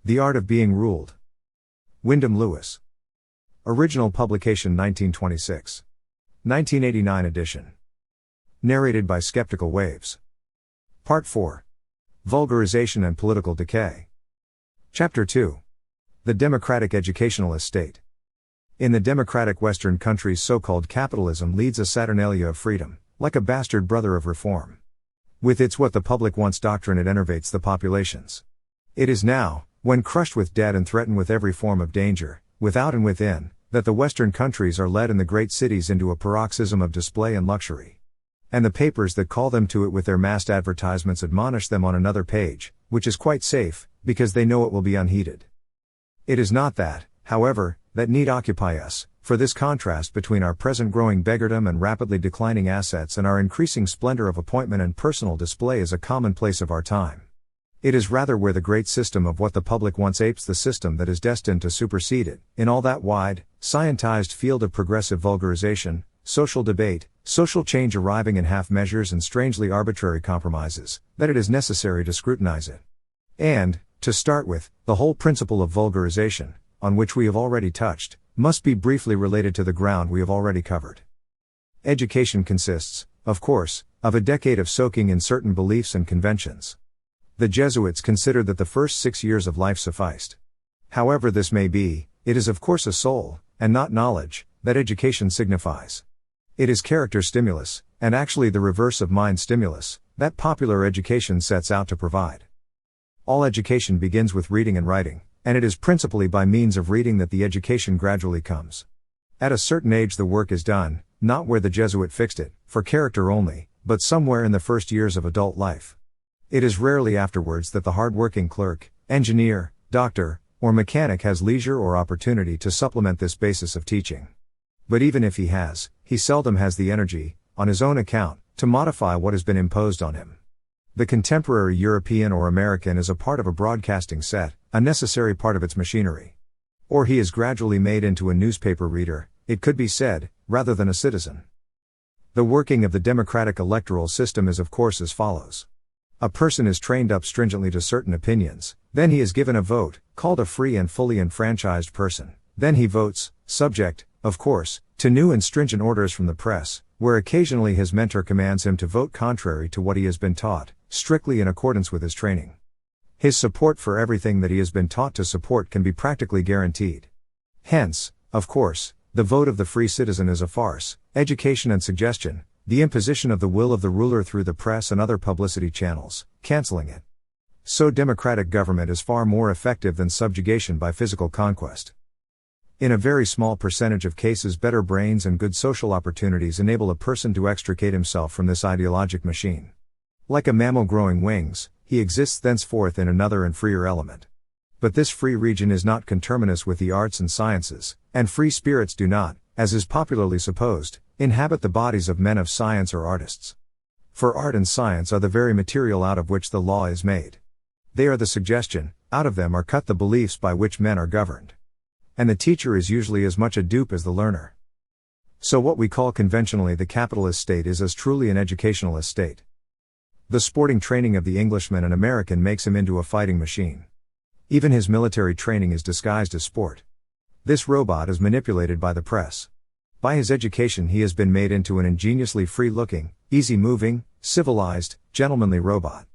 The Art of Being Ruled. Wyndham Lewis. Original publication 1926. 1989 edition. Narrated by Skeptical Waves. Part 4. Vulgarization and Political Decay. Chapter 2. The Democratic Educationalist State. In the democratic Western countries, so-called capitalism leads a saturnalia of freedom, like a bastard brother of reform. With its what the public wants doctrine, it enervates the populations. It is now, when crushed with debt and threatened with every form of danger, without and within, that the Western countries are led in the great cities into a paroxysm of display and luxury. And the papers that call them to it with their massed advertisements admonish them on another page, which is quite safe, because they know it will be unheeded. It is not that, however, that need occupy us, for this contrast between our present growing beggardom and rapidly declining assets and our increasing splendor of appointment and personal display is a commonplace of our time. It is rather where the great system of what the public wants apes the system that is destined to supersede it, in all that wide, scientized field of progressive vulgarization, social debate, social change arriving in half measures and strangely arbitrary compromises, that it is necessary to scrutinize it. And, to start with, the whole principle of vulgarization, on which we have already touched, must be briefly related to the ground we have already covered. Education consists, of course, of a decade of soaking in certain beliefs and conventions. The Jesuits considered that the first 6 years of life sufficed. However this may be, it is of course a soul, and not knowledge, that education signifies. It is character stimulus, and actually the reverse of mind stimulus, that popular education sets out to provide. All education begins with reading and writing, and it is principally by means of reading that the education gradually comes. At a certain age the work is done, not where the Jesuit fixed it, for character only, but somewhere in the first years of adult life. It is rarely afterwards that the hard-working clerk, engineer, doctor, or mechanic has leisure or opportunity to supplement this basis of teaching. But even if he has, he seldom has the energy, on his own account, to modify what has been imposed on him. The contemporary European or American is a part of a broadcasting set, a necessary part of its machinery. Or he is gradually made into a newspaper reader, it could be said, rather than a citizen. The working of the democratic electoral system is of course as follows. A person is trained up stringently to certain opinions, then he is given a vote, called a free and fully enfranchised person, then he votes, subject, of course, to new and stringent orders from the press, where occasionally his mentor commands him to vote contrary to what he has been taught, strictly in accordance with his training. His support for everything that he has been taught to support can be practically guaranteed. Hence, of course, the vote of the free citizen is a farce, education and suggestion, the imposition of the will of the ruler through the press and other publicity channels, cancelling it. So democratic government is far more effective than subjugation by physical conquest. In a very small percentage of cases, better brains and good social opportunities enable a person to extricate himself from this ideologic machine. Like a mammal growing wings, he exists thenceforth in another and freer element. But this free region is not conterminous with the arts and sciences, and free spirits do not, as is popularly supposed, inhabit the bodies of men of science or artists. For art and science are the very material out of which the law is made. They are the suggestion, out of them are cut the beliefs by which men are governed. And the teacher is usually as much a dupe as the learner. So what we call conventionally the capitalist state is as truly an educationalist state. The sporting training of the Englishman and American makes him into a fighting machine. Even his military training is disguised as sport. This robot is manipulated by the press. By his education he has been made into an ingeniously free-looking, easy-moving, civilized, gentlemanly robot.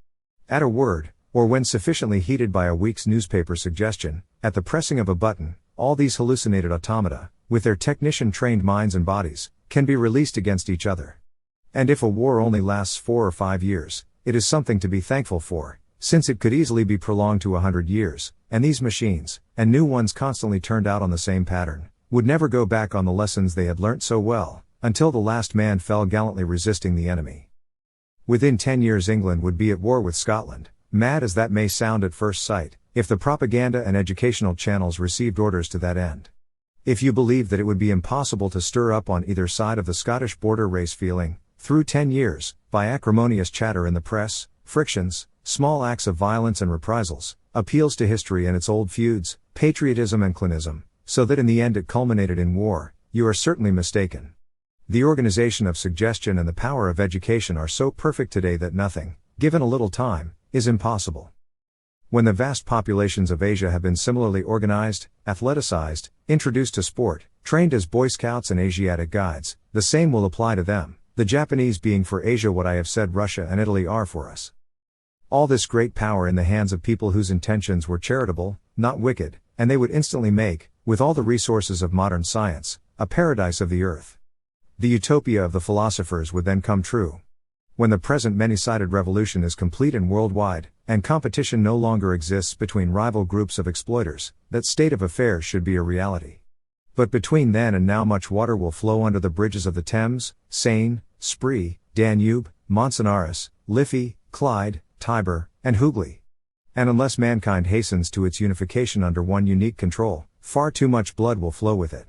At a word, or when sufficiently heated by a week's newspaper suggestion, at the pressing of a button, all these hallucinated automata, with their technician-trained minds and bodies, can be released against each other. And if a war only lasts 4 or 5 years, it is something to be thankful for, since it could easily be prolonged to 100 years, and these machines, and new ones constantly turned out on the same pattern, would never go back on the lessons they had learnt so well, until the last man fell gallantly resisting the enemy. Within 10 years England would be at war with Scotland, mad as that may sound at first sight, if the propaganda and educational channels received orders to that end. If you believe that it would be impossible to stir up on either side of the Scottish border race feeling, through 10 years, by acrimonious chatter in the press, frictions, small acts of violence and reprisals, appeals to history and its old feuds, patriotism and clinism, so that in the end it culminated in war, you are certainly mistaken. The organization of suggestion and the power of education are so perfect today that nothing, given a little time, is impossible. When the vast populations of Asia have been similarly organized, athleticized, introduced to sport, trained as Boy Scouts and Asiatic guides, the same will apply to them, the Japanese being for Asia what I have said Russia and Italy are for us. All this great power in the hands of people whose intentions were charitable, not wicked, and they would instantly make, with all the resources of modern science, a paradise of the earth. The utopia of the philosophers would then come true. When the present many-sided revolution is complete and worldwide, and competition no longer exists between rival groups of exploiters, that state of affairs should be a reality. But between then and now much water will flow under the bridges of the Thames, Seine, Spree, Danube, Manzanares, Liffey, Clyde, Tiber, and Hooghly. And unless mankind hastens to its unification under one unique control, far too much blood will flow with it.